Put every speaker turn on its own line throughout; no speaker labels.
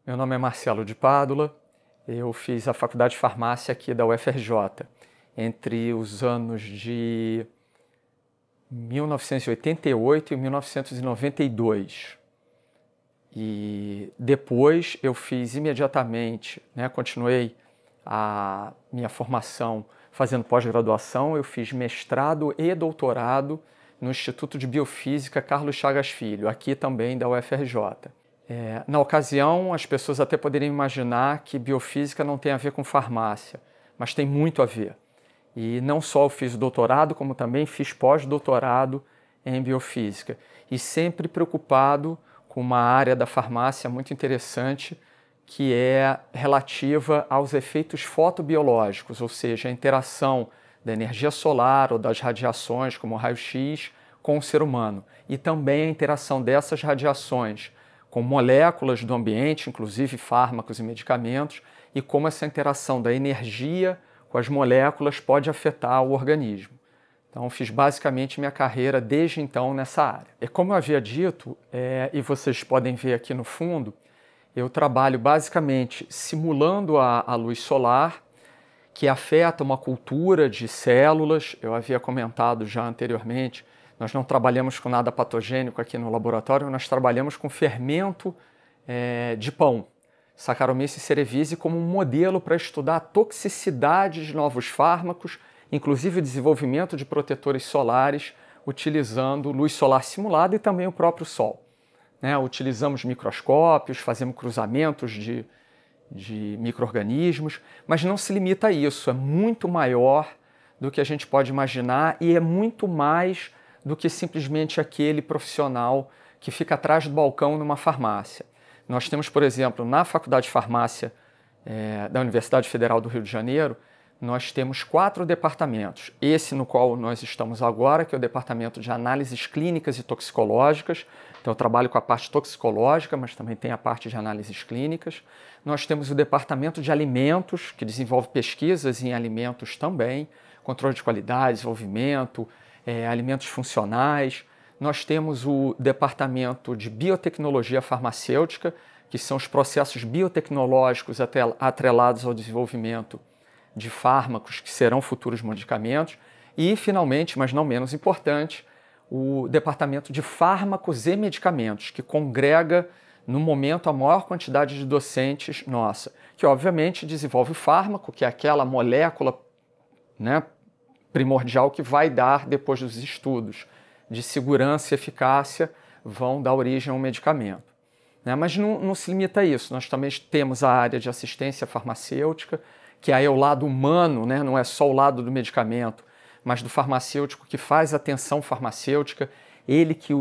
Meu nome é Marcelo de Pádua, eu fiz a faculdade de farmácia aqui da UFRJ entre os anos de 1988 e 1992. E depois eu fiz imediatamente, continuei a minha formação fazendo pós-graduação, eu fiz mestrado e doutorado no Instituto de Biofísica Carlos Chagas Filho, aqui também da UFRJ. Na ocasião, as pessoas até poderiam imaginar que biofísica não tem a ver com farmácia, mas tem muito a ver. E não só eu fiz doutorado, como também fiz pós-doutorado em biofísica. E sempre preocupado com uma área da farmácia muito interessante, que é relativa aos efeitos fotobiológicos, ou seja, a interação da energia solar ou das radiações, como o raio-x, com o ser humano. E também a interação dessas radiações com moléculas do ambiente, inclusive fármacos e medicamentos, e como essa interação da energia com as moléculas pode afetar o organismo. Então, fiz basicamente minha carreira desde então nessa área. E como eu havia dito, e vocês podem ver aqui no fundo, eu trabalho basicamente simulando a luz solar, que afeta uma cultura de células. Eu havia comentado já anteriormente, nós não trabalhamos com nada patogênico aqui no laboratório, nós trabalhamos com fermento de pão, Saccharomyces cerevisiae, como um modelo para estudar a toxicidade de novos fármacos, inclusive o desenvolvimento de protetores solares, utilizando luz solar simulada e também o próprio Sol. Utilizamos microscópios, fazemos cruzamentos de micro-organismos, mas não se limita a isso, é muito maior do que a gente pode imaginar e é muito mais do que simplesmente aquele profissional que fica atrás do balcão numa farmácia. Nós temos, por exemplo, na Faculdade de Farmácia da Universidade Federal do Rio de Janeiro, nós temos 4 departamentos. Esse no qual nós estamos agora, que é o Departamento de Análises Clínicas e Toxicológicas. Então eu trabalho com a parte toxicológica, mas também tem a parte de análises clínicas. Nós temos o Departamento de Alimentos, que desenvolve pesquisas em alimentos também, controle de qualidade, desenvolvimento, alimentos funcionais. Nós temos o Departamento de Biotecnologia Farmacêutica, que são os processos biotecnológicos atrelados ao desenvolvimento de fármacos que serão futuros medicamentos. E, finalmente, mas não menos importante, o Departamento de Fármacos e Medicamentos, que congrega, no momento, a maior quantidade de docentes nossa, que, obviamente, desenvolve o fármaco, que é aquela molécula primordial que vai dar, depois dos estudos de segurança e eficácia, vão dar origem a um medicamento. Mas não se limita a isso, nós também temos a área de assistência farmacêutica, que aí é o lado humano, não é só o lado do medicamento, mas do farmacêutico que faz atenção farmacêutica, ele que,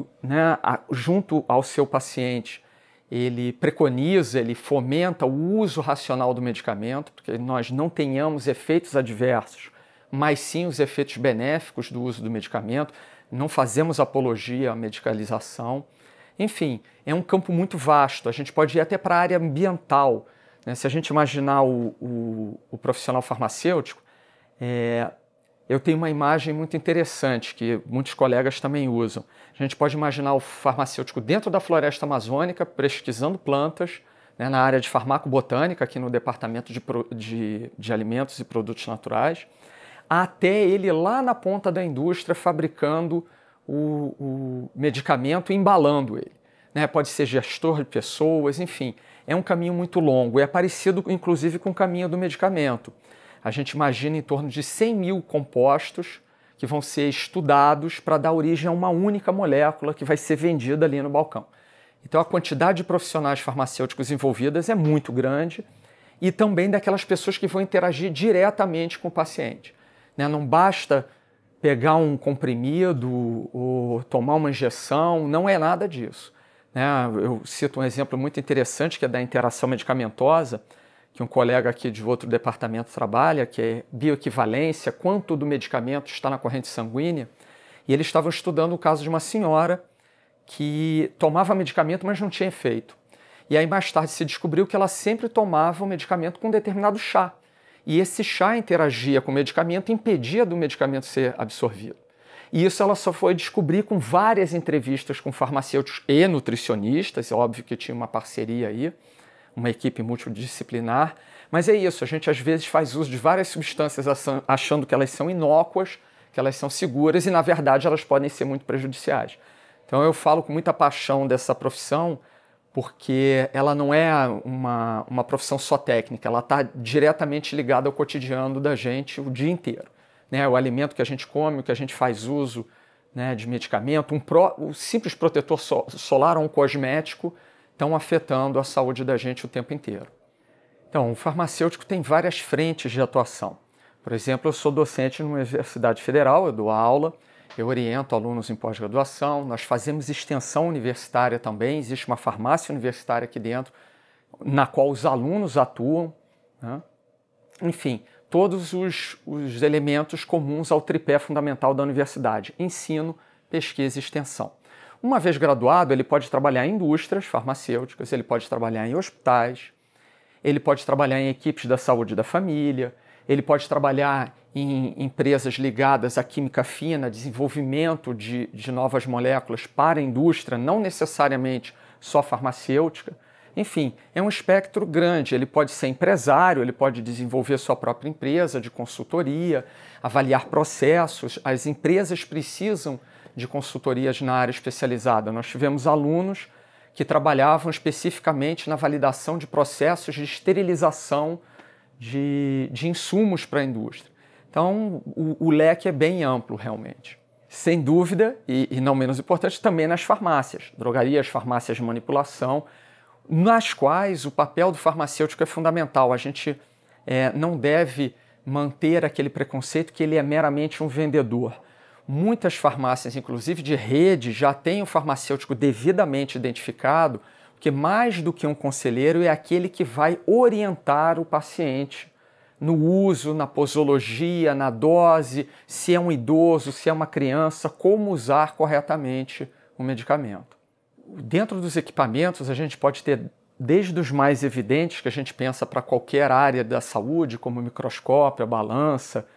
junto ao seu paciente, ele preconiza, ele fomenta o uso racional do medicamento, porque nós não tenhamos efeitos adversos, mas sim os efeitos benéficos do uso do medicamento, não fazemos apologia à medicalização. Enfim, é um campo muito vasto, a gente pode ir até para a área ambiental. Se a gente imaginar o profissional farmacêutico, eu tenho uma imagem muito interessante que muitos colegas também usam. A gente pode imaginar o farmacêutico dentro da floresta amazônica, pesquisando plantas, na área de farmacobotânica, aqui no Departamento de Alimentos e Produtos Naturais, até ele lá na ponta da indústria fabricando o medicamento e embalando ele. Pode ser gestor de pessoas, enfim, é um caminho muito longo, é parecido inclusive com o caminho do medicamento. A gente imagina em torno de 100 mil compostos que vão ser estudados para dar origem a uma única molécula que vai ser vendida ali no balcão. Então a quantidade de profissionais farmacêuticos envolvidas é muito grande e também daquelas pessoas que vão interagir diretamente com o paciente. Não basta pegar um comprimido ou tomar uma injeção, não é nada disso. Eu cito um exemplo muito interessante que é da interação medicamentosa, que um colega aqui de outro departamento trabalha, que é bioequivalência, quanto do medicamento está na corrente sanguínea, e eles estavam estudando o caso de uma senhora que tomava medicamento, mas não tinha efeito. E aí mais tarde se descobriu que ela sempre tomava o medicamento com um determinado chá. E esse chá interagia com o medicamento e impedia do medicamento ser absorvido. E isso ela só foi descobrir com várias entrevistas com farmacêuticos e nutricionistas, é óbvio que tinha uma parceria aí, uma equipe multidisciplinar. Mas é isso, a gente às vezes faz uso de várias substâncias achando que elas são inócuas, que elas são seguras e, na verdade, elas podem ser muito prejudiciais. Então eu falo com muita paixão dessa profissão porque ela não é uma profissão só técnica, ela está diretamente ligada ao cotidiano da gente o dia inteiro. Né? O alimento que a gente come, o que a gente faz uso, né, de medicamento, o simples protetor solar ou um cosmético estão afetando a saúde da gente o tempo inteiro. Então, o farmacêutico tem várias frentes de atuação. Por exemplo, eu sou docente numa universidade federal, eu dou aula, eu oriento alunos em pós-graduação, nós fazemos extensão universitária também, existe uma farmácia universitária aqui dentro, na qual os alunos atuam, né? Enfim, todos os elementos comuns ao tripé fundamental da universidade: ensino, pesquisa e extensão. Uma vez graduado, ele pode trabalhar em indústrias farmacêuticas, ele pode trabalhar em hospitais, ele pode trabalhar em equipes da saúde da família, ele pode trabalhar em empresas ligadas à química fina, desenvolvimento de novas moléculas para a indústria, não necessariamente só farmacêutica. Enfim, é um espectro grande. Ele pode ser empresário, ele pode desenvolver sua própria empresa de consultoria, avaliar processos. As empresas precisam de consultorias na área especializada. Nós tivemos alunos que trabalhavam especificamente na validação de processos de esterilização de insumos para a indústria. Então, o leque é bem amplo, realmente. Sem dúvida, e não menos importante, também nas farmácias, drogarias, farmácias de manipulação, nas quais o papel do farmacêutico é fundamental. A gente não deve manter aquele preconceito que ele é meramente um vendedor. Muitas farmácias, inclusive de rede, já têm o farmacêutico devidamente identificado, porque mais do que um conselheiro é aquele que vai orientar o paciente no uso, na posologia, na dose, se é um idoso, se é uma criança, como usar corretamente o medicamento. Dentro dos equipamentos, a gente pode ter desde os mais evidentes, que a gente pensa para qualquer área da saúde, como o microscópio, a balança,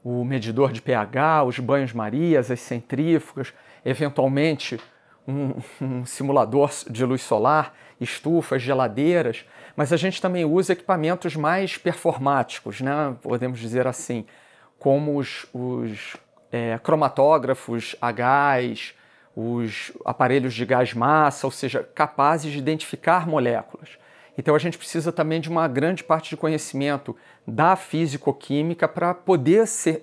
o medidor de pH, os banhos-marias, as centrífugas, eventualmente um simulador de luz solar, estufas, geladeiras, mas a gente também usa equipamentos mais performáticos, né? Podemos dizer assim, como os cromatógrafos a gás, os aparelhos de gás-massa, ou seja, capazes de identificar moléculas. Então a gente precisa também de uma grande parte de conhecimento da físico-química para poder ser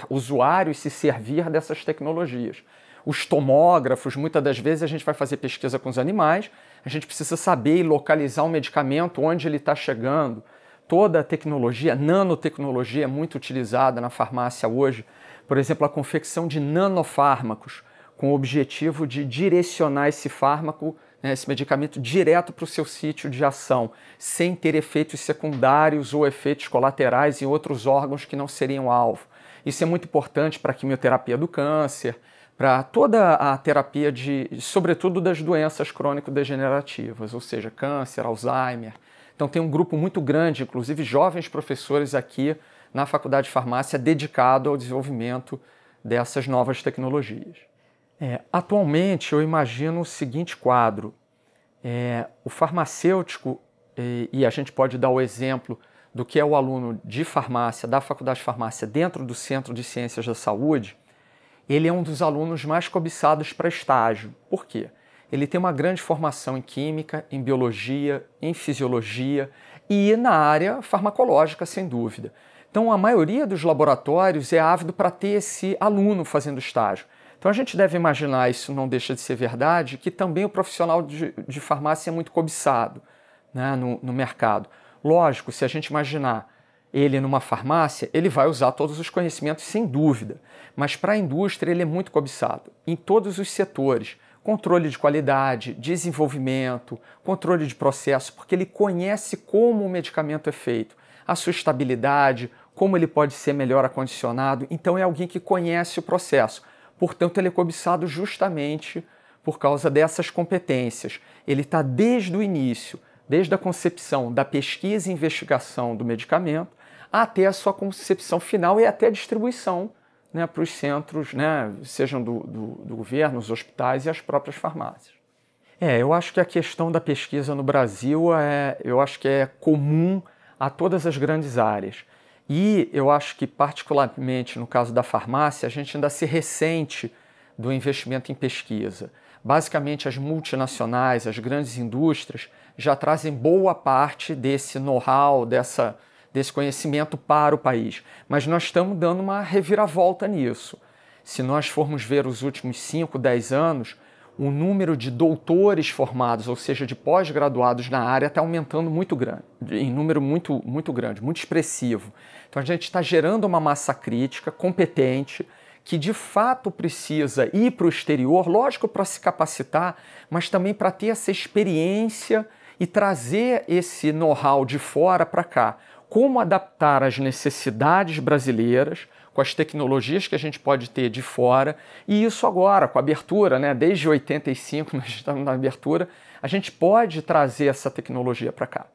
usuário e se servir dessas tecnologias. Os tomógrafos, muitas das vezes a gente vai fazer pesquisa com os animais, a gente precisa saber e localizar um medicamento, onde ele está chegando. Toda a tecnologia, nanotecnologia é muito utilizada na farmácia hoje. Por exemplo, a confecção de nanofármacos, com o objetivo de direcionar esse fármaco, esse medicamento, direto para o seu sítio de ação, sem ter efeitos secundários ou efeitos colaterais em outros órgãos que não seriam alvo. Isso é muito importante para a quimioterapia do câncer, para toda a terapia sobretudo das doenças crônico-degenerativas, ou seja, câncer, Alzheimer. Então tem um grupo muito grande, inclusive jovens professores aqui na Faculdade de Farmácia, dedicado ao desenvolvimento dessas novas tecnologias. Atualmente eu imagino o seguinte quadro: o farmacêutico, e a gente pode dar o exemplo do que é o aluno de farmácia, da Faculdade de Farmácia, dentro do Centro de Ciências da Saúde, ele é um dos alunos mais cobiçados para estágio. Por quê? Ele tem uma grande formação em química, em biologia, em fisiologia e na área farmacológica, sem dúvida. Então a maioria dos laboratórios é ávido para ter esse aluno fazendo estágio. Então a gente deve imaginar, isso não deixa de ser verdade, que também o profissional de farmácia é muito cobiçado, né, no mercado. Lógico, se a gente imaginar ele numa farmácia, ele vai usar todos os conhecimentos sem dúvida, mas para a indústria ele é muito cobiçado, em todos os setores. Controle de qualidade, desenvolvimento, controle de processo, porque ele conhece como o medicamento é feito, a sua estabilidade, como ele pode ser melhor acondicionado. Então é alguém que conhece o processo. Portanto, ele é cobiçado justamente por causa dessas competências. Ele está desde o início, desde a concepção da pesquisa e investigação do medicamento, até a sua concepção final e até a distribuição, né, para os centros, né, sejam do governo, os hospitais e as próprias farmácias. Eu acho que a questão da pesquisa no Brasil eu acho que é comum a todas as grandes áreas. E eu acho que, particularmente no caso da farmácia, a gente ainda se ressente do investimento em pesquisa. Basicamente, as multinacionais, as grandes indústrias, já trazem boa parte desse know-how, desse conhecimento para o país. Mas nós estamos dando uma reviravolta nisso. Se nós formos ver os últimos 5, 10 anos, o número de doutores formados, ou seja, de pós-graduados na área, está aumentando muito grande, em número muito grande, muito expressivo. Então a gente está gerando uma massa crítica, competente, que de fato precisa ir para o exterior, lógico, para se capacitar, mas também para ter essa experiência e trazer esse know-how de fora para cá. Como adaptar as necessidades brasileiras com as tecnologias que a gente pode ter de fora, e isso agora, com a abertura, né? Desde 85 nós estamos na abertura, a gente pode trazer essa tecnologia para cá.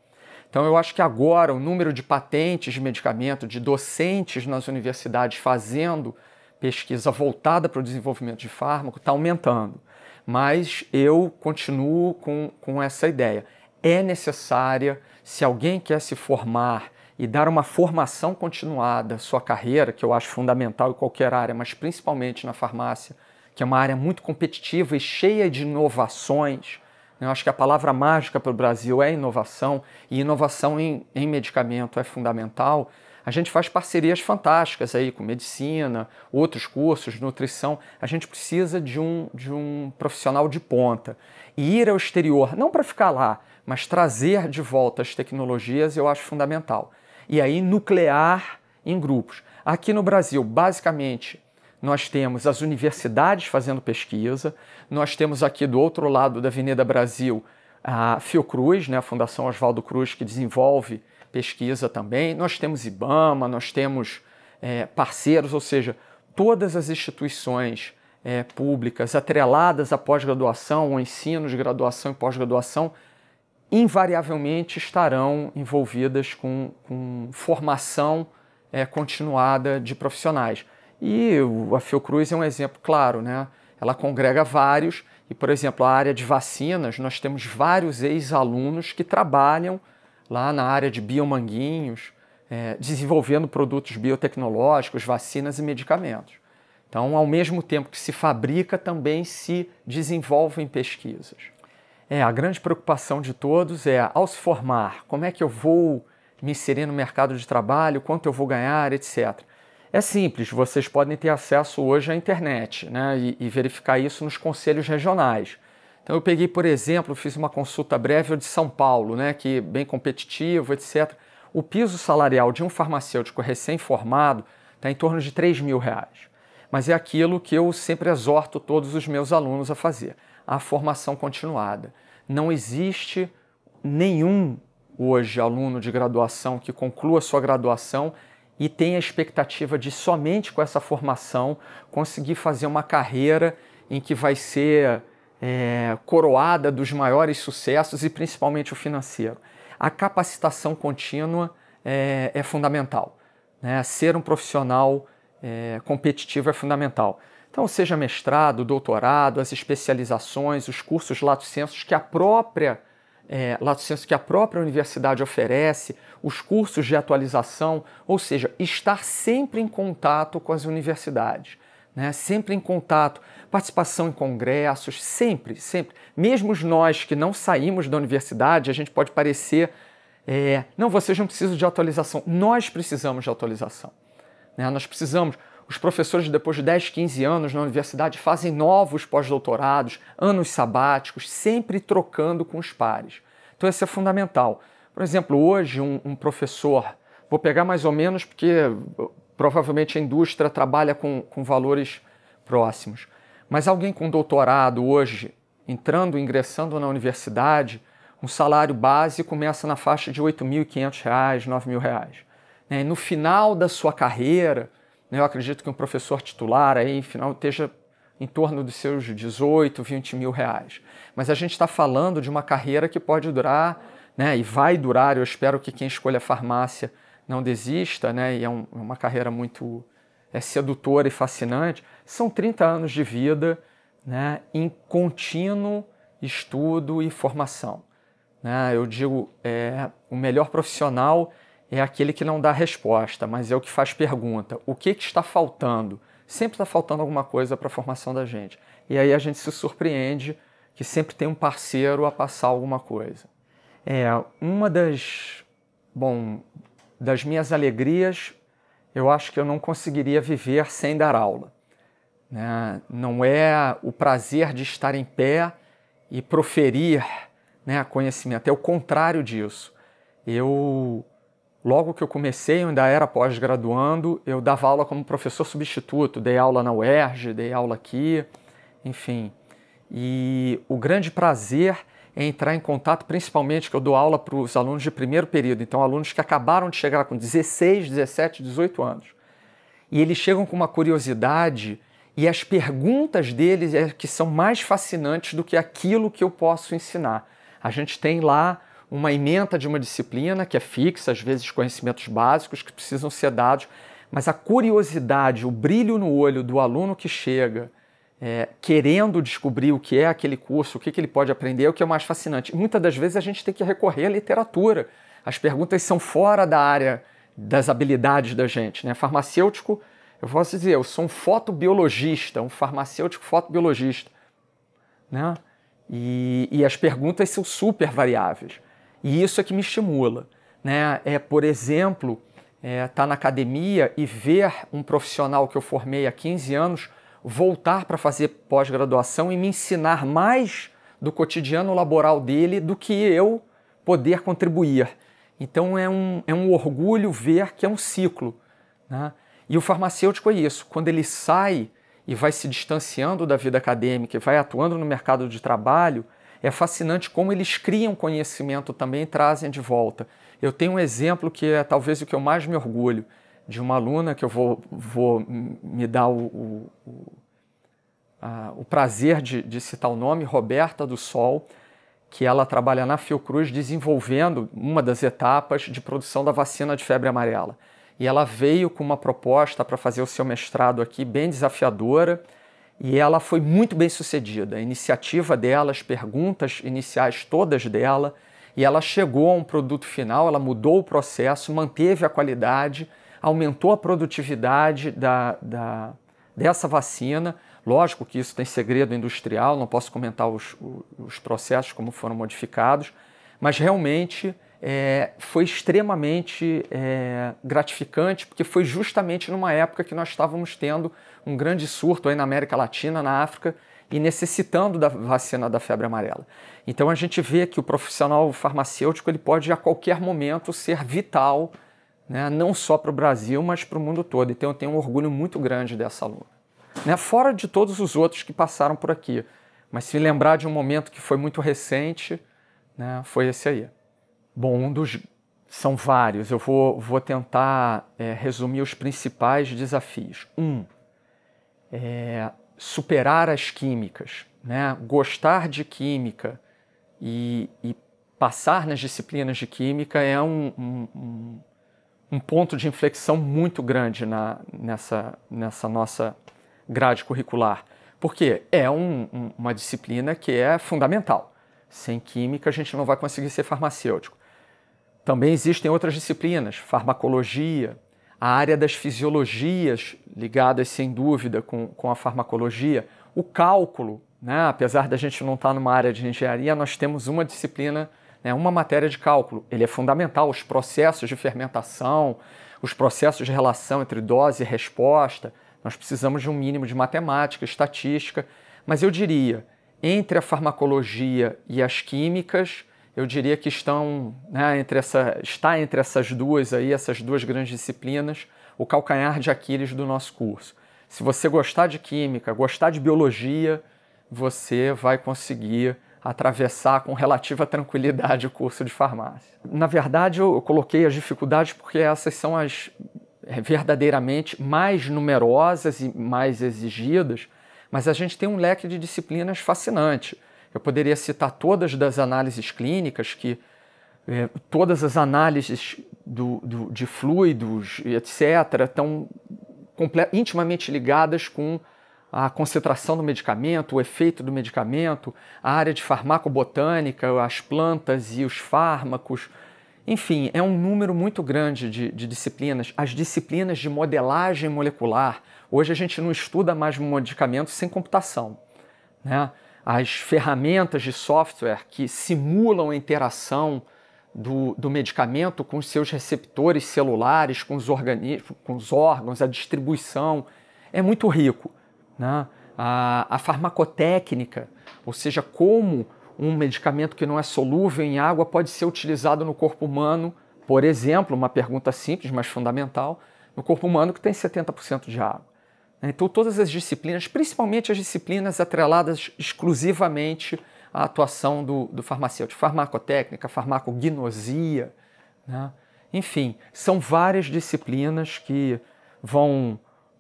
Então eu acho que agora o número de patentes de medicamento, de docentes nas universidades fazendo pesquisa voltada para o desenvolvimento de fármaco está aumentando. Mas eu continuo com essa ideia. É necessária, se alguém quer se formar e dar uma formação continuada à sua carreira, que eu acho fundamental em qualquer área, mas principalmente na farmácia, que é uma área muito competitiva e cheia de inovações. Eu acho que a palavra mágica para o Brasil é inovação, e inovação em medicamento é fundamental. A gente faz parcerias fantásticas aí com medicina, outros cursos, nutrição. A gente precisa de um profissional de ponta. E ir ao exterior, não para ficar lá, mas trazer de volta as tecnologias, eu acho fundamental. E aí nuclear em grupos. Aqui no Brasil, basicamente, nós temos as universidades fazendo pesquisa, nós temos aqui do outro lado da Avenida Brasil a Fiocruz, né, a Fundação Oswaldo Cruz, que desenvolve pesquisa também, nós temos IBAMA, nós temos parceiros, ou seja, todas as instituições públicas atreladas à pós-graduação, ao ensino de graduação e pós-graduação, invariavelmente estarão envolvidas com formação continuada de profissionais. E a Fiocruz é um exemplo claro, né? Ela congrega vários, e, por exemplo, a área de vacinas, nós temos vários ex-alunos que trabalham lá na área de biomanguinhos, desenvolvendo produtos biotecnológicos, vacinas e medicamentos. Então, ao mesmo tempo que se fabrica, também se desenvolvem pesquisas. A grande preocupação de todos é, ao se formar, como é que eu vou me inserir no mercado de trabalho, quanto eu vou ganhar, etc. É simples, vocês podem ter acesso hoje à internet, né, e verificar isso nos conselhos regionais. Então eu peguei, por exemplo, fiz uma consulta breve de São Paulo, né, que é bem competitivo, etc. O piso salarial de um farmacêutico recém-formado está em torno de R$3.000. Mas é aquilo que eu sempre exorto todos os meus alunos a fazer, a formação continuada. Não existe nenhum hoje aluno de graduação que conclua sua graduação e tenha a expectativa de somente com essa formação conseguir fazer uma carreira em que vai ser coroada dos maiores sucessos e principalmente o financeiro. A capacitação contínua é fundamental, né? Ser um profissional competitivo é fundamental. Então, seja mestrado, doutorado, as especializações, os cursos lato sensu que a própria universidade oferece, os cursos de atualização, ou seja, estar sempre em contato com as universidades, né? Sempre em contato, participação em congressos, sempre. Mesmo nós que não saímos da universidade, a gente pode parecer, não, vocês não precisam de atualização. Nós precisamos de atualização, né? Nós precisamos. Os professores, depois de 10, 15 anos na universidade, fazem novos pós-doutorados, anos sabáticos, sempre trocando com os pares. Então, isso é fundamental. Por exemplo, hoje, um professor, vou pegar mais ou menos porque provavelmente a indústria trabalha com valores próximos, mas alguém com doutorado hoje, ingressando na universidade, um salário base começa na faixa de R$8.500, R$9.000. E no final da sua carreira, eu acredito que um professor titular aí, final, esteja em torno dos seus 18, 20 mil reais. Mas a gente está falando de uma carreira que pode durar, né, e vai durar, eu espero que quem escolha farmácia não desista, né, e é uma carreira muito sedutora e fascinante. São 30 anos de vida, né, em contínuo estudo e formação. Né? Eu digo, o melhor profissional é aquele que não dá resposta, mas é o que faz pergunta. O que está faltando? Sempre está faltando alguma coisa para a formação da gente. E aí a gente se surpreende que sempre tem um parceiro a passar alguma coisa. Uma das minhas alegrias, eu acho que eu não conseguiria viver sem dar aula. Né? Não é o prazer de estar em pé e proferir, né, conhecimento, é o contrário disso. Logo que eu comecei, eu ainda era pós-graduando, eu dava aula como professor substituto, dei aula na UERJ, dei aula aqui, enfim. E o grande prazer é entrar em contato, principalmente que eu dou aula para os alunos de primeiro período, então alunos que acabaram de chegar com 16, 17, 18 anos. E eles chegam com uma curiosidade e as perguntas deles é que são mais fascinantes do que aquilo que eu posso ensinar. A gente tem lá uma ementa de uma disciplina que é fixa, às vezes conhecimentos básicos que precisam ser dados, mas a curiosidade, o brilho no olho do aluno que chega querendo descobrir o que é aquele curso, o que ele pode aprender, é o que é mais fascinante. E muitas das vezes a gente tem que recorrer à literatura. As perguntas são fora da área das habilidades da gente. Né? Farmacêutico, eu posso dizer, eu sou um fotobiologista, um farmacêutico fotobiologista. Né? E as perguntas são super variáveis. E isso é que me estimula. Né? Por exemplo, estar na academia e ver um profissional que eu formei há 15 anos voltar para fazer pós-graduação e me ensinar mais do cotidiano laboral dele do que eu poder contribuir. Então é um orgulho ver que é um ciclo. Né? E o farmacêutico é isso. Quando ele sai e vai se distanciando da vida acadêmica e vai atuando no mercado de trabalho, é fascinante como eles criam conhecimento também e trazem de volta. Eu tenho um exemplo que é talvez o que eu mais me orgulho, de uma aluna que eu vou me dar o prazer de citar o nome, Roberta do Sol, que ela trabalha na Fiocruz desenvolvendo uma das etapas de produção da vacina de febre amarela. E ela veio com uma proposta para fazer o seu mestrado aqui, bem desafiadora, e ela foi muito bem sucedida. A iniciativa dela, as perguntas iniciais todas dela, e ela chegou a um produto final, ela mudou o processo, manteve a qualidade, aumentou a produtividade dessa vacina. Lógico que isso tem segredo industrial, não posso comentar os processos, como foram modificados, mas realmente foi extremamente gratificante, porque foi justamente numa época que nós estávamos tendo um grande surto aí na América Latina, na África, e necessitando da vacina da febre amarela. Então a gente vê que o profissional farmacêutico ele pode a qualquer momento ser vital, né, não só para o Brasil, mas para o mundo todo. Então eu tenho um orgulho muito grande dessa aluna. Né, fora de todos os outros que passaram por aqui. Mas se lembrar de um momento que foi muito recente, né, foi esse aí. Bom, são vários. Eu vou tentar resumir os principais desafios. Superar as químicas, né? Gostar de química e passar nas disciplinas de química é um ponto de inflexão muito grande nessa nossa grade curricular, porque é uma disciplina que é fundamental. Sem química a gente não vai conseguir ser farmacêutico. Também existem outras disciplinas, farmacologia, a área das fisiologias ligadas sem dúvida com a farmacologia, o cálculo, né? Apesar da gente não estar numa área de engenharia, nós temos uma disciplina, né, uma matéria de cálculo. Ele é fundamental, os processos de fermentação, os processos de relação entre dose e resposta. Nós precisamos de um mínimo de matemática, estatística, mas eu diria, entre a farmacologia e as químicas, eu diria que está entre essas duas aí, essas duas grandes disciplinas, o calcanhar de Aquiles do nosso curso. Se você gostar de química, gostar de biologia, você vai conseguir atravessar com relativa tranquilidade o curso de farmácia. Na verdade, eu coloquei as dificuldades porque essas são as verdadeiramente mais numerosas e mais exigidas, mas a gente tem um leque de disciplinas fascinante. Eu poderia citar todas das análises clínicas, todas as análises de fluidos, etc., estão intimamente ligadas com a concentração do medicamento, o efeito do medicamento, a área de farmacobotânica, as plantas e os fármacos. Enfim, é um número muito grande de disciplinas. As disciplinas de modelagem molecular. Hoje a gente não estuda mais medicamentos sem computação, né? As ferramentas de software que simulam a interação do medicamento com os seus receptores celulares, com os organismos, com os órgãos, a distribuição, é muito rico, né? A farmacotécnica, ou seja, como um medicamento que não é solúvel em água pode ser utilizado no corpo humano, por exemplo, uma pergunta simples, mas fundamental, no corpo humano que tem 70% de água. Então todas as disciplinas, principalmente as disciplinas atreladas exclusivamente à atuação do farmacêutico, farmacotécnica, farmacognosia, né? Enfim, são várias disciplinas que vão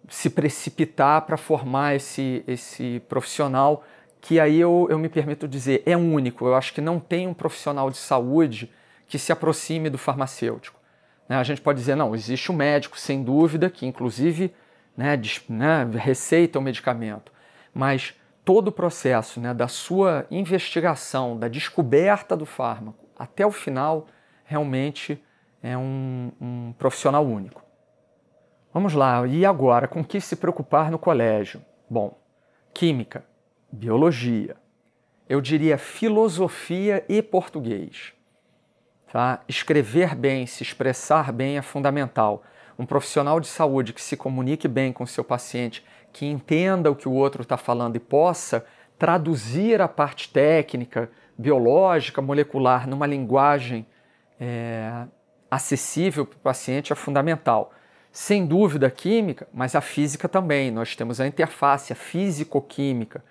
se precipitar para formar esse profissional que aí eu me permito dizer, é único. Eu acho que não tem um profissional de saúde que se aproxime do farmacêutico. A gente pode dizer, não, existe um médico, sem dúvida, que inclusive receita o medicamento, mas todo o processo, da sua investigação, da descoberta do fármaco até o final, realmente é um profissional único. Vamos lá, e agora, com que se preocupar no colégio? Bom, química, biologia, eu diria filosofia e português. Tá? Escrever bem, se expressar bem é fundamental. Um profissional de saúde que se comunique bem com o seu paciente, que entenda o que o outro está falando e possa traduzir a parte técnica, biológica, molecular, numa linguagem acessível para o paciente é fundamental. Sem dúvida a química, mas a física também. Nós temos a interface, a físico-química.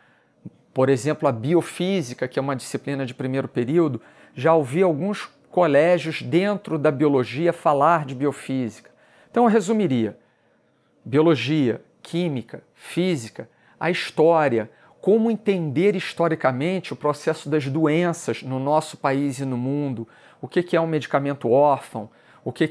Por exemplo, a biofísica, que é uma disciplina de primeiro período, já ouvi alguns colégios dentro da biologia falar de biofísica. Então eu resumiria: biologia, química, física, a história, como entender historicamente o processo das doenças no nosso país e no mundo, o que é um medicamento órfão, o que é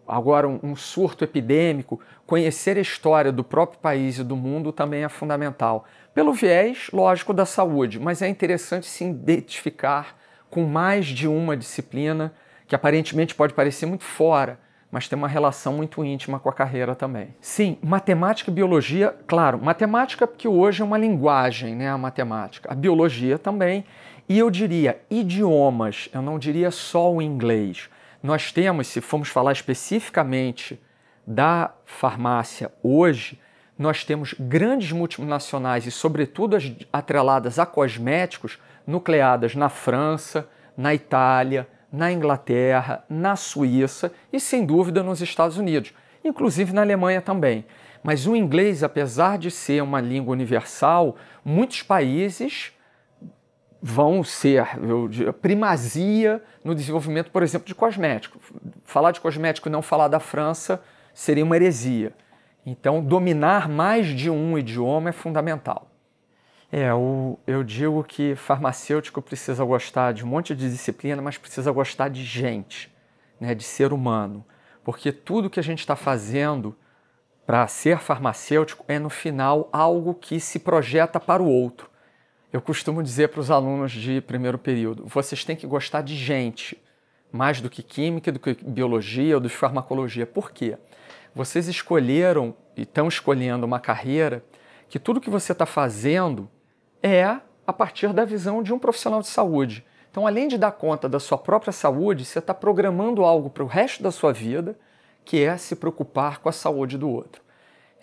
agora um surto epidêmico, conhecer a história do próprio país e do mundo também é fundamental. Pelo viés, lógico, da saúde, mas é interessante se identificar com mais de uma disciplina que aparentemente pode parecer muito fora, mas tem uma relação muito íntima com a carreira também. Sim, matemática e biologia, claro, matemática porque hoje é uma linguagem, a matemática. A biologia também, e eu diria idiomas, eu não diria só o inglês. Nós temos, se formos falar especificamente da farmácia hoje, nós temos grandes multinacionais e sobretudo as atreladas a cosméticos, nucleadas na França, na Itália, na Inglaterra, na Suíça e, sem dúvida, nos Estados Unidos, inclusive na Alemanha também. Mas o inglês, apesar de ser uma língua universal, muitos países vão ser primazia no desenvolvimento, por exemplo, de cosmético. Falar de cosmético e não falar da França seria uma heresia. Então, dominar mais de um idioma é fundamental. Eu digo que farmacêutico precisa gostar de um monte de disciplina, mas precisa gostar de gente, de ser humano. Porque tudo que a gente está fazendo para ser farmacêutico é, no final, algo que se projeta para o outro. Eu costumo dizer para os alunos de primeiro período, vocês têm que gostar de gente, mais do que química, do que biologia ou de farmacologia. Por quê? Vocês escolheram e estão escolhendo uma carreira que tudo que você está fazendo é a partir da visão de um profissional de saúde. Então, além de dar conta da sua própria saúde, você está programando algo para o resto da sua vida, que é se preocupar com a saúde do outro.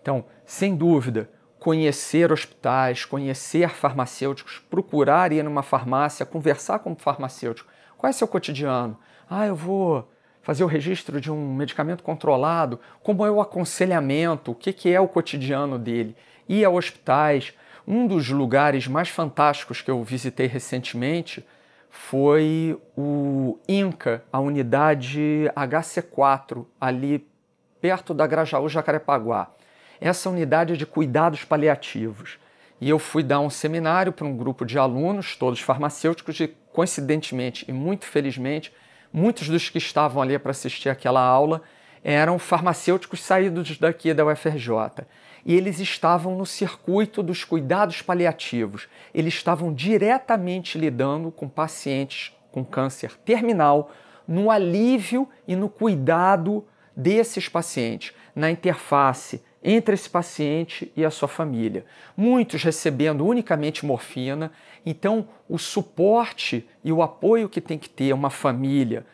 Então, sem dúvida, conhecer hospitais, conhecer farmacêuticos, procurar ir numa farmácia, conversar com o farmacêutico. Qual é seu cotidiano? Eu vou fazer o registro de um medicamento controlado, como é o aconselhamento, o que é o cotidiano dele. Ir a hospitais. Um dos lugares mais fantásticos que eu visitei recentemente foi o INCA, a unidade HC4, ali perto da Grajaú, Jacarepaguá. Essa unidade é de cuidados paliativos. E eu fui dar um seminário para um grupo de alunos, todos farmacêuticos, e coincidentemente e muito felizmente, muitos dos que estavam ali para assistir aquela aula eram farmacêuticos saídos daqui da UFRJ. e eles estavam no circuito dos cuidados paliativos. Eles estavam diretamente lidando com pacientes com câncer terminal, no alívio e no cuidado desses pacientes, na interface entre esse paciente e a sua família. Muitos recebendo unicamente morfina, então o suporte e o apoio que tem que ter uma família,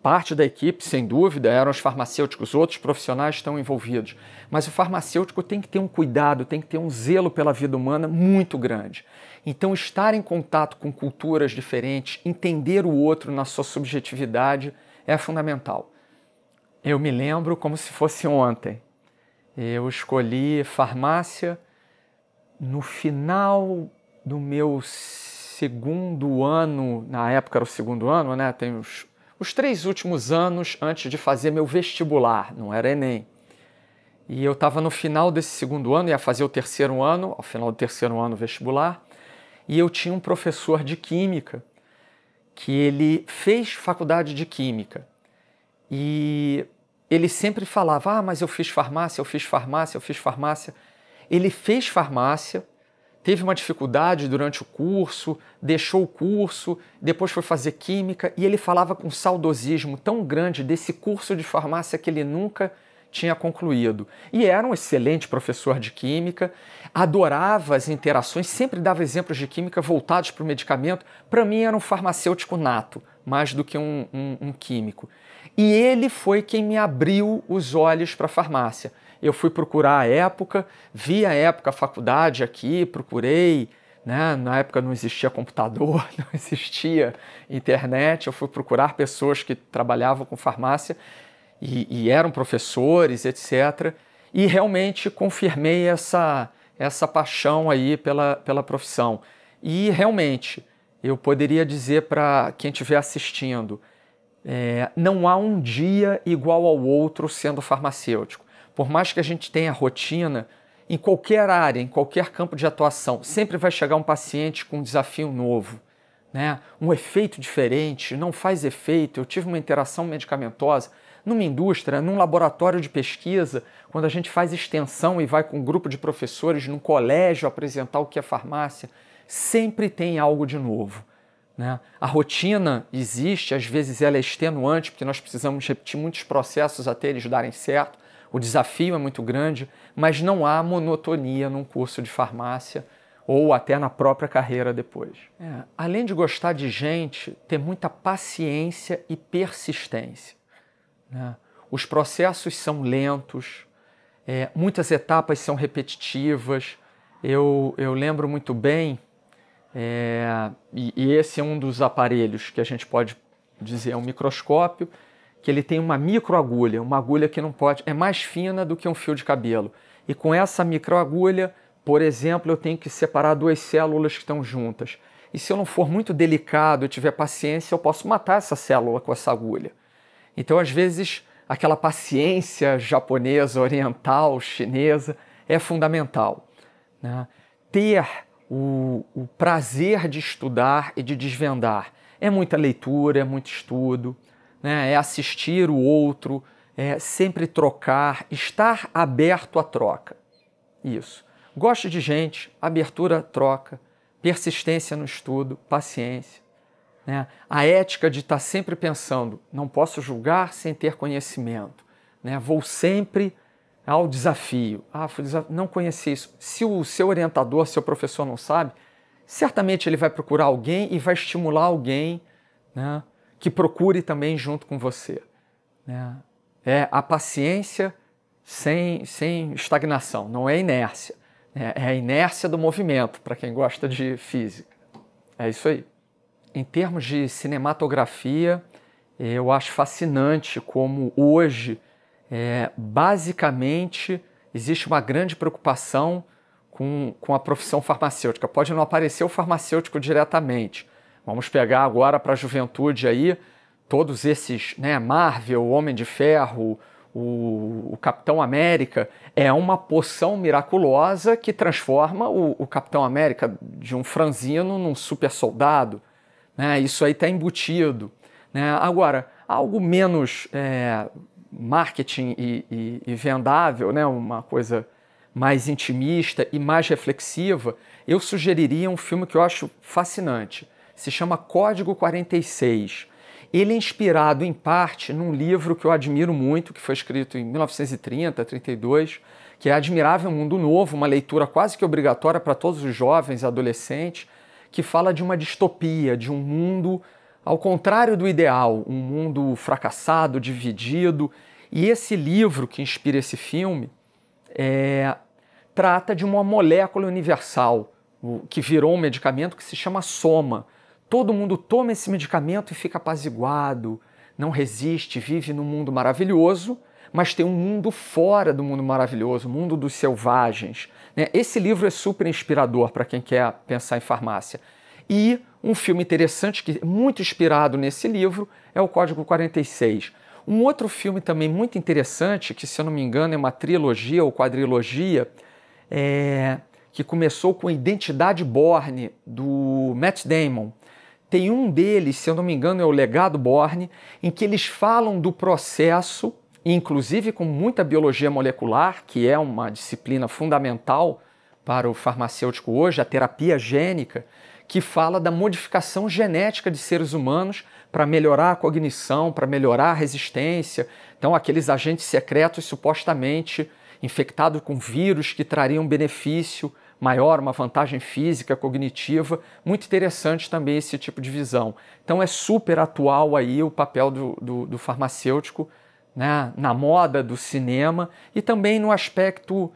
parte da equipe, sem dúvida, eram os farmacêuticos, outros profissionais estão envolvidos, mas o farmacêutico tem que ter um cuidado, tem que ter um zelo pela vida humana muito grande. Então, estar em contato com culturas diferentes, entender o outro na sua subjetividade é fundamental. Eu me lembro como se fosse ontem. Eu escolhi farmácia no final do meu segundo ano, na época era o segundo ano, né? Tem os 3 últimos anos antes de fazer meu vestibular, não era Enem. E eu estava no final desse segundo ano, ia fazer o terceiro ano, ao final do terceiro ano vestibular, e eu tinha um professor de química, que ele fez faculdade de química. E ele sempre falava, mas eu fiz farmácia, eu fiz farmácia, eu fiz farmácia. Ele fez farmácia, teve uma dificuldade durante o curso, deixou o curso, depois foi fazer química, e ele falava com um saudosismo tão grande desse curso de farmácia que ele nunca tinha concluído. E era um excelente professor de química, adorava as interações, sempre dava exemplos de química voltados para o medicamento. Para mim era um farmacêutico nato, mais do que um químico. E ele foi quem me abriu os olhos para a farmácia. Eu fui procurar a época, vi a época a faculdade aqui, procurei, né? Na época não existia computador, não existia internet, eu fui procurar pessoas que trabalhavam com farmácia e eram professores, etc. E realmente confirmei essa paixão aí pela profissão. E realmente, eu poderia dizer para quem estiver assistindo, não há um dia igual ao outro sendo farmacêutico. Por mais que a gente tenha rotina, em qualquer área, em qualquer campo de atuação, sempre vai chegar um paciente com um desafio novo, né? Um efeito diferente, não faz efeito. Eu tive uma interação medicamentosa numa indústria, num laboratório de pesquisa, quando a gente faz extensão e vai com um grupo de professores num colégio apresentar o que é farmácia, sempre tem algo de novo, né? A rotina existe, às vezes ela é extenuante, porque nós precisamos repetir muitos processos até eles darem certo. O desafio é muito grande, mas não há monotonia num curso de farmácia ou até na própria carreira depois. Além de gostar de gente, ter muita paciência e persistência, né? Os processos são lentos, muitas etapas são repetitivas. Eu lembro muito bem, e esse é um dos aparelhos que a gente pode dizer é um microscópio, que ele tem uma microagulha, uma agulha que não pode, é mais fina do que um fio de cabelo. E com essa microagulha, por exemplo, eu tenho que separar 2 células que estão juntas. E se eu não for muito delicado e tiver paciência, eu posso matar essa célula com essa agulha. Então, às vezes, aquela paciência japonesa, oriental, chinesa, é fundamental, né? Ter o prazer de estudar e de desvendar. É muita leitura, é muito estudo, né? É assistir o outro, é sempre trocar, estar aberto à troca. Isso. Gosto de gente, abertura à troca, persistência no estudo, paciência, né? A ética de estar sempre pensando, não posso julgar sem ter conhecimento, né? Vou sempre ao desafio. Não conheci isso. Se o seu orientador, seu professor não sabe, certamente ele vai procurar alguém e vai estimular alguém, né, que procure também junto com você, né? É a paciência sem estagnação, não é inércia. É a inércia do movimento, para quem gosta de física. É isso aí. Em termos de cinematografia, eu acho fascinante como hoje, basicamente, existe uma grande preocupação com a profissão farmacêutica. Pode não aparecer o farmacêutico diretamente. Vamos pegar agora para a juventude aí, todos esses, né, Marvel, Homem de Ferro, o Capitão América, é uma poção miraculosa que transforma o Capitão América de um franzino num super soldado, né? Isso aí está embutido, né? Agora, algo menos marketing e vendável, né? Uma coisa mais intimista e mais reflexiva, eu sugeriria um filme que eu acho fascinante. Se chama Código 46. Ele é inspirado, em parte, num livro que eu admiro muito, que foi escrito em 1930, 32, que é Admirável Mundo Novo, uma leitura quase que obrigatória para todos os jovens e adolescentes, que fala de uma distopia, de um mundo ao contrário do ideal, um mundo fracassado, dividido. E esse livro que inspira esse filme trata de uma molécula universal, que virou um medicamento que se chama soma. Todo mundo toma esse medicamento e fica apaziguado, não resiste, vive num mundo maravilhoso, mas tem um mundo fora do mundo maravilhoso, o mundo dos selvagens. Esse livro é super inspirador para quem quer pensar em farmácia. E um filme interessante, que é muito inspirado nesse livro, é o Código 46. Um outro filme também muito interessante, que se eu não me engano é uma trilogia ou quadrilogia, que começou com Identidade Bourne, do Matt Damon. Tem um deles, se eu não me engano, é o Legado Bourne, em que eles falam do processo, inclusive com muita biologia molecular, que é uma disciplina fundamental para o farmacêutico hoje, a terapia gênica, que fala da modificação genética de seres humanos para melhorar a cognição, para melhorar a resistência. Então, aqueles agentes secretos supostamente infectados com vírus que trariam benefício maior, uma vantagem física, cognitiva. Muito interessante também esse tipo de visão. Então, é super atual aí o papel do farmacêutico, né, na moda do cinema e também no aspecto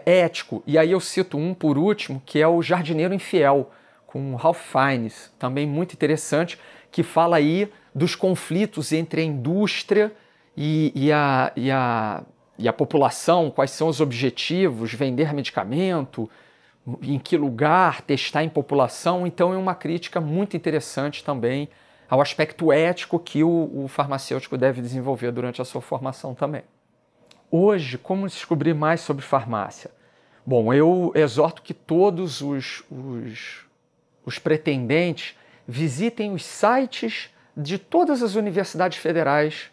ético. E aí eu cito um por último, que é o Jardineiro Infiel, com Ralph Fiennes, também muito interessante, que fala aí dos conflitos entre a indústria e a população, quais são os objetivos, vender medicamento, em que lugar, testar em população. Então é uma crítica muito interessante também ao aspecto ético que o farmacêutico deve desenvolver durante a sua formação também. Hoje, como descobrir mais sobre farmácia? Bom, eu exorto que todos os pretendentes visitem os sites de todas as universidades federais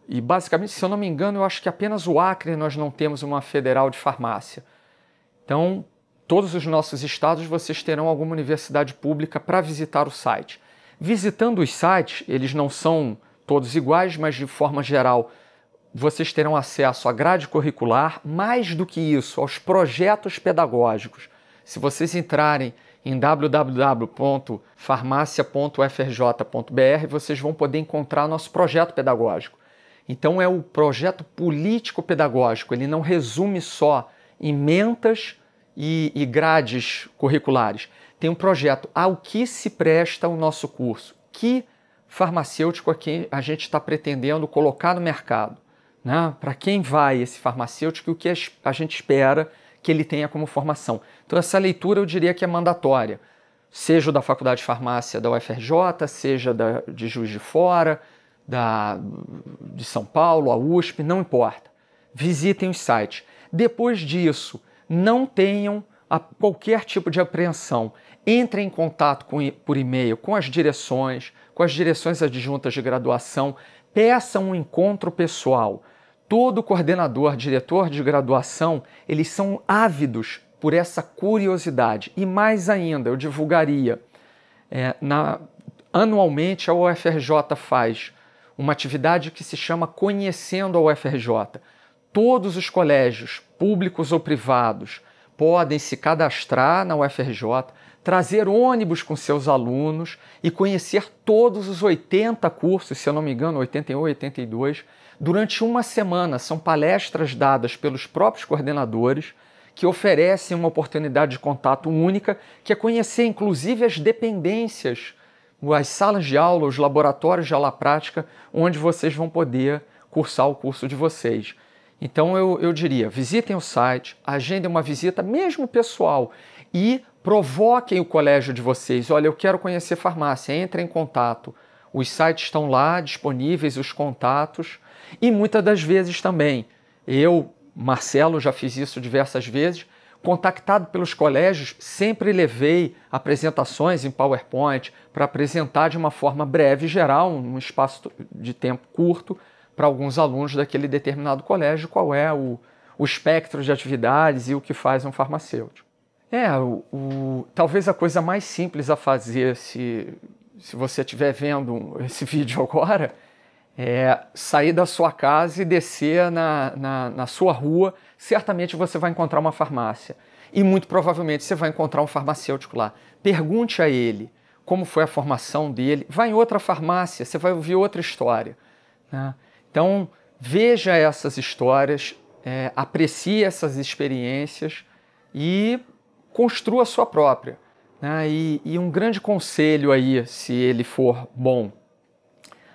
e basicamente, se eu não me engano, eu acho que apenas o Acre nós não temos uma federal de farmácia. Então, todos os nossos estados vocês terão alguma universidade pública para visitar o site. Visitando os sites, eles não são todos iguais, mas de forma geral vocês terão acesso à grade curricular, mais do que isso, aos projetos pedagógicos. Se vocês entrarem em www.farmacia.ufrj.br, vocês vão poder encontrar nosso projeto pedagógico. Então é o projeto político-pedagógico, ele não resume só emendas e grades curriculares. Tem um projeto ao que se presta o nosso curso, que farmacêutico aqui a gente está pretendendo colocar no mercado, né? Para quem vai esse farmacêutico e o que a gente espera que ele tenha como formação. Então essa leitura eu diria que é mandatória, seja da Faculdade de Farmácia da UFRJ, seja de Juiz de Fora, de São Paulo, a USP, não importa. Visitem os sites. Depois disso, não tenham qualquer tipo de apreensão. Entrem em contato por e-mail com as direções adjuntas de graduação, peçam um encontro pessoal. Todo coordenador, diretor de graduação, eles são ávidos por essa curiosidade. E mais ainda, eu divulgaria, anualmente a UFRJ faz uma atividade que se chama Conhecendo a UFRJ. Todos os colégios, públicos ou privados, podem se cadastrar na UFRJ, trazer ônibus com seus alunos e conhecer todos os 80 cursos, se eu não me engano, 81, 82, durante uma semana. São palestras dadas pelos próprios coordenadores que oferecem uma oportunidade de contato única, que é conhecer inclusive as dependências, as salas de aula, os laboratórios de aula prática, onde vocês vão poder cursar o curso de vocês. Então eu diria, visitem o site, agendem uma visita, mesmo pessoal, e provoquem o colégio de vocês. Olha, eu quero conhecer farmácia, entrem em contato. Os sites estão lá, disponíveis, os contatos. E muitas das vezes também, eu, Marcelo, já fiz isso diversas vezes, contactado pelos colégios, sempre levei apresentações em PowerPoint para apresentar de uma forma breve e geral, num espaço de tempo curto, para alguns alunos daquele determinado colégio, qual é o o espectro de atividades e o que faz um farmacêutico. Talvez a coisa mais simples a fazer, se você estiver vendo esse vídeo agora, é sair da sua casa e descer na sua rua. Certamente você vai encontrar uma farmácia. E muito provavelmente você vai encontrar um farmacêutico lá. Pergunte a ele como foi a formação dele. Vai em outra farmácia, você vai ouvir outra história, né? Então, veja essas histórias, aprecie essas experiências e construa a sua própria, né? E um grande conselho aí, se ele for bom,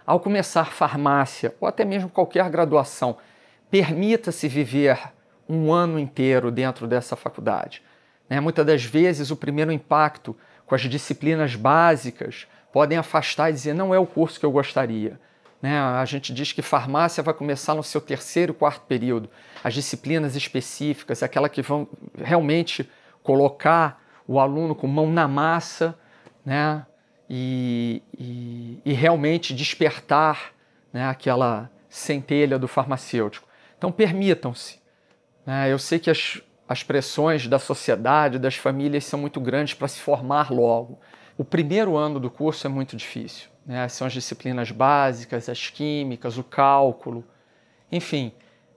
ao começar farmácia ou até mesmo qualquer graduação, permita-se viver um ano inteiro dentro dessa faculdade, né? Muitas das vezes o primeiro impacto com as disciplinas básicas podem afastar e dizer não é o curso que eu gostaria, né? A gente diz que farmácia vai começar no seu 3º e 4º período. As disciplinas específicas, aquela que vão realmente colocar o aluno com mão na massa, né? E realmente despertar, né, aquela centelha do farmacêutico. Então permitam-se, né? Eu sei que as pressões da sociedade, das famílias são muito grandes para se formar logo. O primeiro ano do curso é muito difícil, né? São as disciplinas básicas, as químicas, o cálculo, enfim,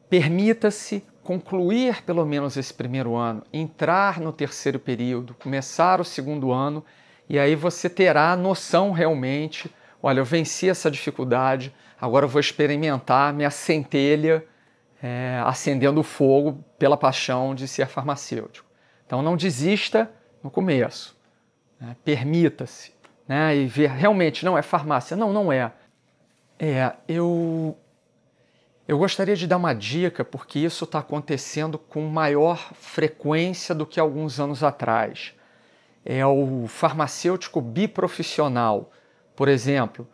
permita-se concluir pelo menos esse primeiro ano, entrar no 3º período, começar o 2º ano, e aí você terá a noção realmente, olha, eu venci essa dificuldade, agora eu vou experimentar minha centelha acendendo o fogo pela paixão de ser farmacêutico. Então não desista no começo, né? Permita-se, né? E ver realmente, não é farmácia, não é. Eu gostaria de dar uma dica, porque isso está acontecendo com maior frequência do que alguns anos atrás. É o farmacêutico biprofissional. Por exemplo,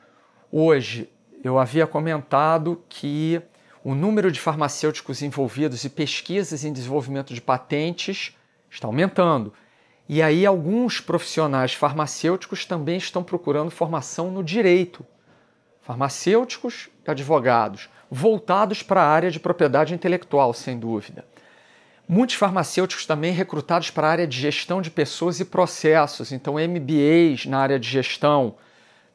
hoje eu havia comentado que o número de farmacêuticos envolvidos em pesquisas em desenvolvimento de patentes está aumentando. E aí alguns profissionais farmacêuticos também estão procurando formação no direito. Farmacêuticos e advogados, voltados para a área de propriedade intelectual, sem dúvida. Muitos farmacêuticos também recrutados para a área de gestão de pessoas e processos, então MBAs na área de gestão,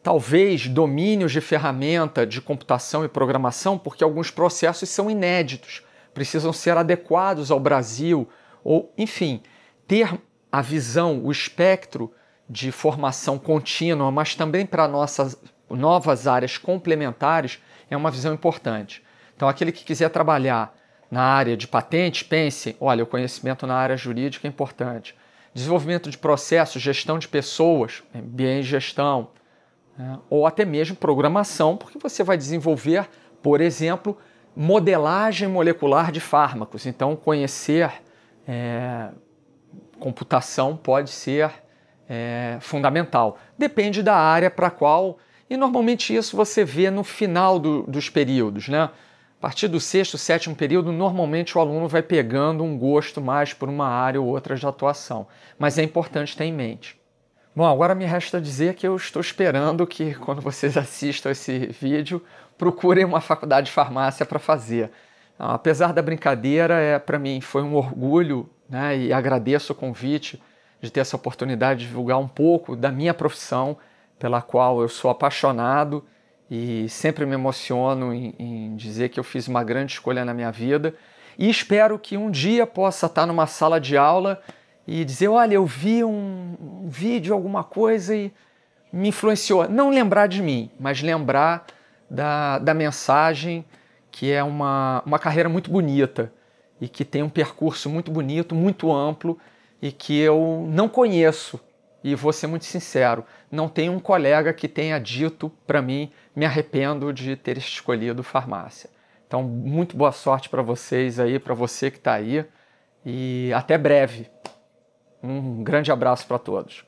talvez domínios de ferramenta de computação e programação, porque alguns processos são inéditos, precisam ser adequados ao Brasil, ou, enfim, ter a visão, o espectro de formação contínua, mas também para nossas novas áreas complementares, é uma visão importante. Então, aquele que quiser trabalhar na área de patente, pense, olha, o conhecimento na área jurídica é importante. Desenvolvimento de processos, gestão de pessoas, MBA em gestão, né? Ou até mesmo programação, porque você vai desenvolver, por exemplo, modelagem molecular de fármacos. Então, conhecer computação pode ser fundamental. Depende da área para a qual, e normalmente isso você vê no final dos períodos, né? A partir do 6º, 7º período, normalmente o aluno vai pegando um gosto mais por uma área ou outra de atuação. Mas é importante ter em mente. Bom, agora me resta dizer que eu estou esperando que, quando vocês assistam esse vídeo, procurem uma faculdade de farmácia para fazer. Apesar da brincadeira, para mim foi um orgulho, né, e agradeço o convite de ter essa oportunidade de divulgar um pouco da minha profissão, pela qual eu sou apaixonado e sempre me emociono em dizer que eu fiz uma grande escolha na minha vida. E espero que um dia possa estar numa sala de aula e dizer, olha, eu vi um vídeo, alguma coisa e me influenciou. Não lembrar de mim, mas lembrar da mensagem, que é uma carreira muito bonita e que tem um percurso muito bonito, muito amplo e que eu não conheço. E vou ser muito sincero, não tem um colega que tenha dito para mim, me arrependo de ter escolhido farmácia. Então, muito boa sorte para vocês aí, para você que está aí, e até breve. Um grande abraço para todos.